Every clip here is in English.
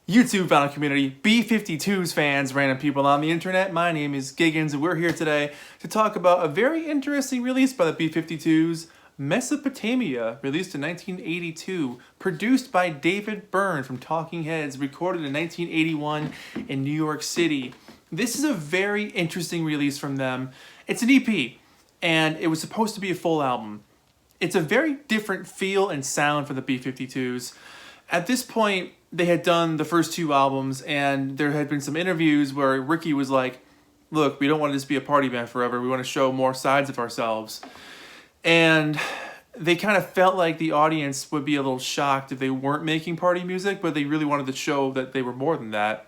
YouTube vinyl community, B-52's fans, random people on the internet. My name is Giggens, and we're here today to talk about a very interesting release by the B-52's, Mesopotamia, released in 1982, produced by David Byrne from Talking Heads, recorded in 1981 in New York City. This is a very interesting release from them. It's an EP, and it was supposed to be a full album. It's a very different feel and sound for the B-52's. At this point, they had done the first two albums, and there had been some interviews where Ricky was like, look, we don't want to just be a party band forever. We want to show more sides of ourselves. And they kind of felt like the audience would be a little shocked if they weren't making party music, but they really wanted to show that they were more than that.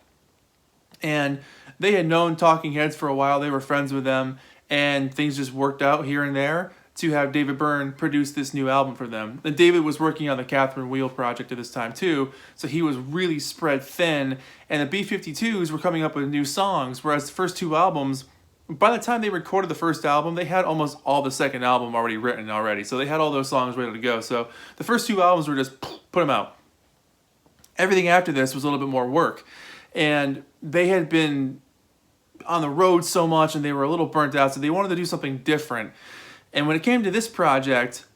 And they had known Talking Heads for a while. They were friends with them, and things just worked out here and there to have David Byrne produce this new album for them. And David was working on the Catherine Wheel project at this time too, so he was really spread thin, and the B-52's were coming up with new songs, whereas the first two albums, by the time they recorded the first album, they had almost all the second album already written already, so they had all those songs ready to go. So the first two albums were just put them out. Everything after this was a little bit more work, and they had been on the road so much and they were a little burnt out, so they wanted to do something different. And when it came to this project,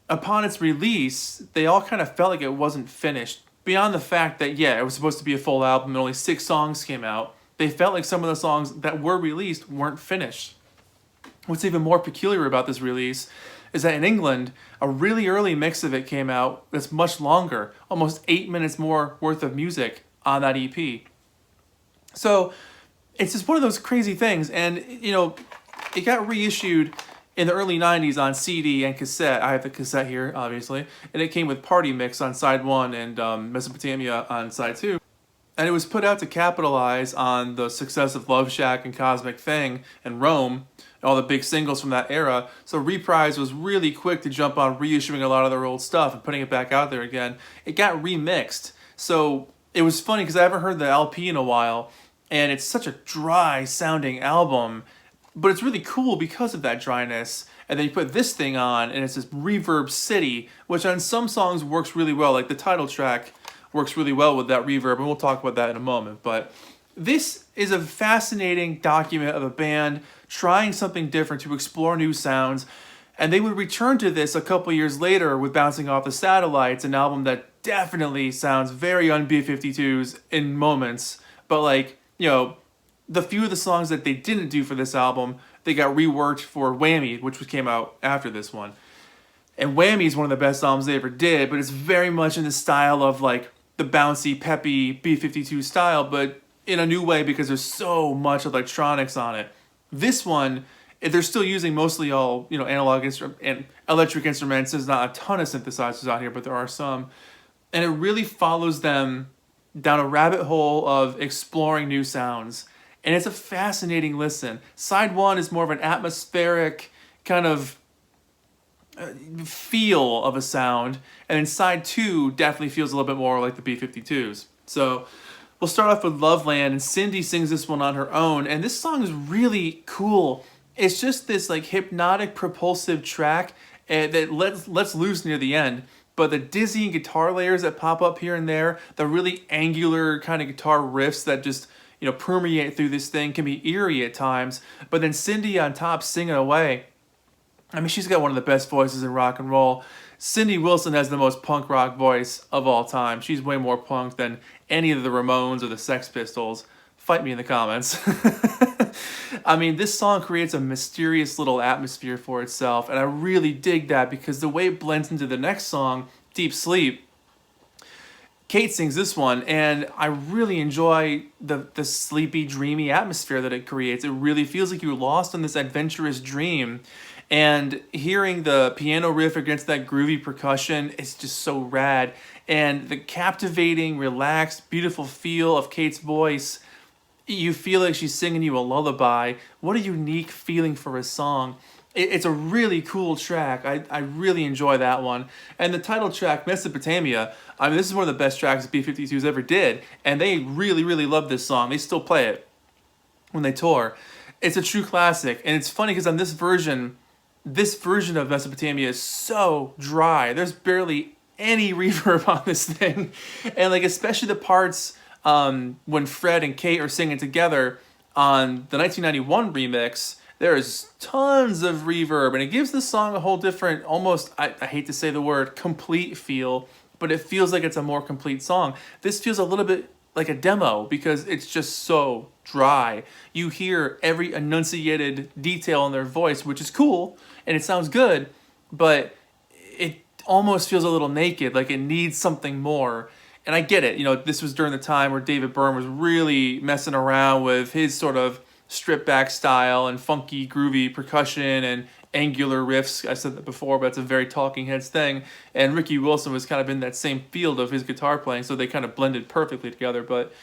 upon its release, they all kind of felt like it wasn't finished. Beyond the fact that, yeah, it was supposed to be a full album and only 6 songs came out, they felt like some of the songs that were released weren't finished. What's even more peculiar about this release is that in England, a really early mix of it came out that's much longer, almost 8 minutes more worth of music on that EP. So it's just one of those crazy things, and, you know, it got reissued in the early 90s on CD and cassette. I have the cassette here, obviously. And it came with Party Mix on side 1 and Mesopotamia on side 2. And it was put out to capitalize on the success of Love Shack and Cosmic Thing and Rome, and all the big singles from that era. So Reprise was really quick to jump on reissuing a lot of their old stuff and putting it back out there again. It got remixed. So it was funny because I haven't heard the LP in a while, and it's such a dry sounding album. But it's really cool because of that dryness. And then you put this thing on, and it's this reverb city, which on some songs works really well. Like the title track works really well with that reverb, and we'll talk about that in a moment. But this is a fascinating document of a band trying something different to explore new sounds. And they would return to this a couple years later with Bouncing Off the Satellites, an album that definitely sounds very un-B-52's in moments. But like, you know, the few of the songs that they didn't do for this album, they got reworked for Whammy, which came out after this one. And Whammy is one of the best albums they ever did, but it's very much in the style of like the bouncy, peppy B-52 style, but in a new way because there's so much electronics on it. This one, they're still using mostly all, you know, analog and electric instruments. There's not a ton of synthesizers out here, but there are some. And it really follows them down a rabbit hole of exploring new sounds. And it's a fascinating listen. Side 1 is more of an atmospheric kind of feel of a sound. And then side 2 definitely feels a little bit more like the B-52's. So we'll start off with Loveland, and Cindy sings this one on her own. And this song is really cool. It's just this like hypnotic, propulsive track that lets loose near the end. But the dizzying guitar layers that pop up here and there, the really angular kind of guitar riffs that just, you know, permeate through this thing can be eerie at times. But then Cindy on top singing away. I mean, she's got one of the best voices in rock and roll. Cindy Wilson has the most punk rock voice of all time. She's way more punk than any of the Ramones or the Sex Pistols. Fight me in the comments. I mean, this song creates a mysterious little atmosphere for itself, and I really dig that because the way it blends into the next song, Deep Sleep, Kate sings this one, and I really enjoy the sleepy, dreamy atmosphere that it creates. It really feels like you're lost in this adventurous dream. And hearing the piano riff against that groovy percussion is just so rad. And the captivating, relaxed, beautiful feel of Kate's voice, you feel like she's singing you a lullaby. What a unique feeling for a song. It's a really cool track. I really enjoy that one. And the title track, Mesopotamia, I mean, this is one of the best tracks B-52's ever did. And they really, really love this song. They still play it when they tour. It's a true classic. And it's funny because on this version of Mesopotamia is so dry. There's barely any reverb on this thing. And like especially the parts when Fred and Kate are singing together on the 1991 remix, there is tons of reverb, and it gives the song a whole different, almost, I hate to say the word, complete feel, but it feels like it's a more complete song. This feels a little bit like a demo because it's just so dry. You hear every enunciated detail in their voice, which is cool, and it sounds good, but it almost feels a little naked, like it needs something more. And I get it, you know, this was during the time where David Byrne was really messing around with his sort of stripped back style and funky, groovy percussion and angular riffs. I said that before, but it's a very Talking Heads thing. And Ricky Wilson was kind of in that same field of his guitar playing, so they kind of blended perfectly together. But,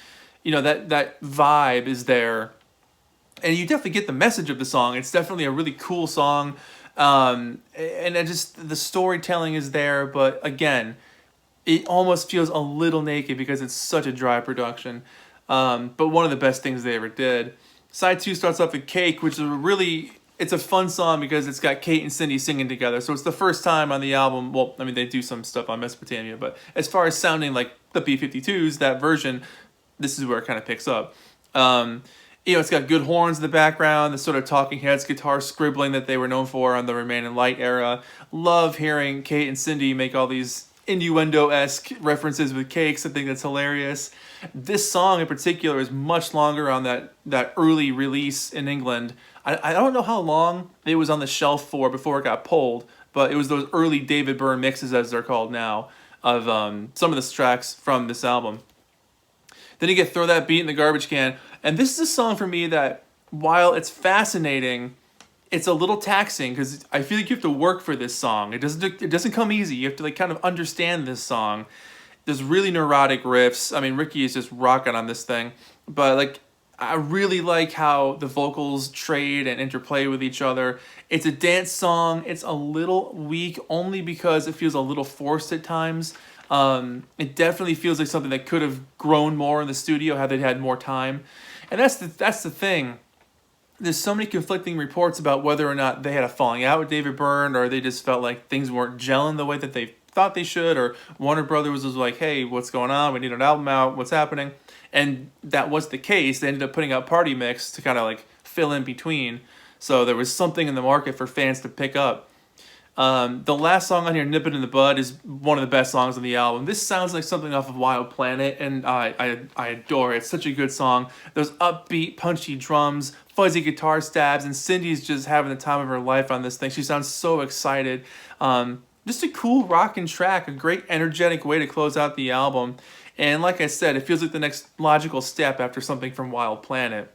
you know, that vibe is there. And you definitely get the message of the song. It's definitely a really cool song. And the storytelling is there, but again, it almost feels a little naked because it's such a dry production. But one of the best things they ever did. Side 2 starts off with Cake, which is it's a fun song because it's got Kate and Cindy singing together. So it's the first time on the album, well, I mean, they do some stuff on Mesopotamia, but as far as sounding like the B-52's, that version, this is where it kind of picks up. You know, it's got good horns in the background, the sort of Talking Heads guitar scribbling that they were known for on the Remain in Light era. Love hearing Kate and Cindy make all these innuendo-esque references with cakes. I think that's hilarious. This song in particular is much longer on that early release in England. I don't know how long it was on the shelf for before it got pulled, but it was those early David Byrne mixes, as they're called now, of some of the tracks from this album. Then you get Throw That Beat in the Garbage Can, and this is a song for me that, while it's fascinating, it's a little taxing because I feel like you have to work for this song. It doesn't come easy. You have to like kind of understand this song. There's really neurotic riffs. I mean, Ricky is just rocking on this thing. But like, I really like how the vocals trade and interplay with each other. It's a dance song. It's a little weak only because it feels a little forced at times. It definitely feels like something that could have grown more in the studio had they had more time. And that's the thing. There's so many conflicting reports about whether or not they had a falling out with David Byrne, or they just felt like things weren't gelling the way that they thought they should, or Warner Brothers was like, hey, what's going on? We need an album out. What's happening? And that was the case. They ended up putting out Party Mix to kind of like fill in between. So there was something in the market for fans to pick up. The last song on here, Nip It in the Bud, is one of the best songs on the album. This sounds like something off of Wild Planet, and I adore it. It's such a good song. Those upbeat, punchy drums, fuzzy guitar stabs, and Cindy's just having the time of her life on this thing. She sounds so excited. Just a cool rockin' track, a great energetic way to close out the album. And like I said, it feels like the next logical step after something from Wild Planet.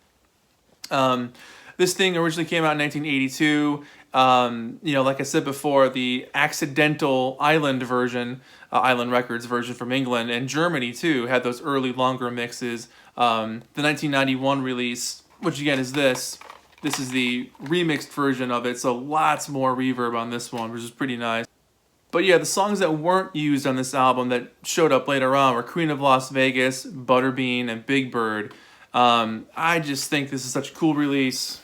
This thing originally came out in 1982. You know, like I said before, the accidental Island version, Island Records version from England and Germany too, had those early longer mixes. The 1991 release, which again is this is the remixed version of it, so lots more reverb on this one, which is pretty nice. But yeah, the songs that weren't used on this album that showed up later on were Queen of Las Vegas, Butterbean, and Big Bird. I just think this is such a cool release.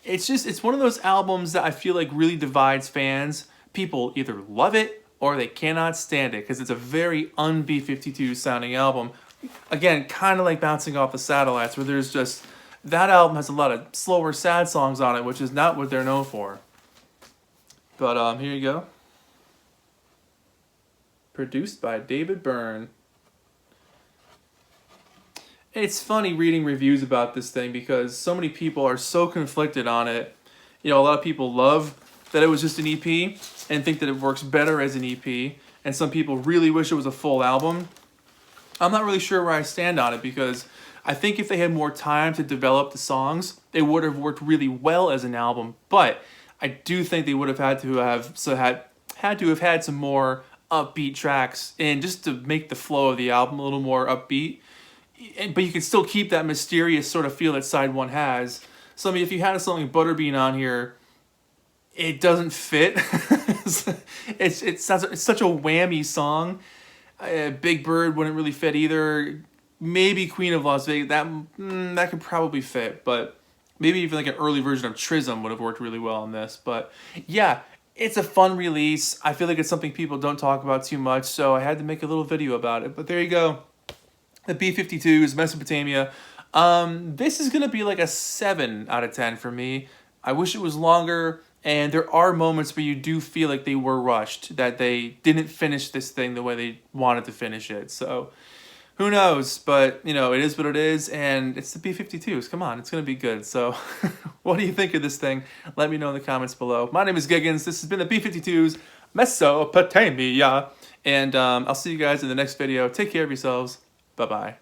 It's one of those albums that I feel like really divides fans. People either love it or they cannot stand it because it's a very un-B-52 sounding album. Again, kind of like Bouncing Off the Satellites, where there's just, that album has a lot of slower, sad songs on it, which is not what they're known for. But here you go. Produced by David Byrne. It's funny reading reviews about this thing because so many people are so conflicted on it. You know, a lot of people love that it was just an EP and think that it works better as an EP, and some people really wish it was a full album. I'm not really sure where I stand on it because I think if they had more time to develop the songs, it would have worked really well as an album. But I do think they would have had to have had some more upbeat tracks and just to make the flow of the album a little more upbeat. But you can still keep that mysterious sort of feel that side one has. So I mean, if you had a song like Butterbean on here, it doesn't fit. it's such a whammy song. Big Bird wouldn't really fit either. Maybe Queen of Las Vegas, that could probably fit, but maybe even like an early version of Trism would have worked really well on this. But yeah, It's a fun release. I feel like it's something people don't talk about too much, so I had to make a little video about it. But there you go. The B-52's, Mesopotamia. This is going to be like a 7 out of 10 for me. I wish it was longer, and there are moments where you do feel like they were rushed, that they didn't finish this thing the way they wanted to finish it. So, who knows? But, you know, it is what it is, and it's the B-52's. Come on, it's going to be good. So, what do you think of this thing? Let me know in the comments below. My name is Giggens. This has been the B-52's Mesopotamia, and I'll see you guys in the next video. Take care of yourselves. Bye-bye.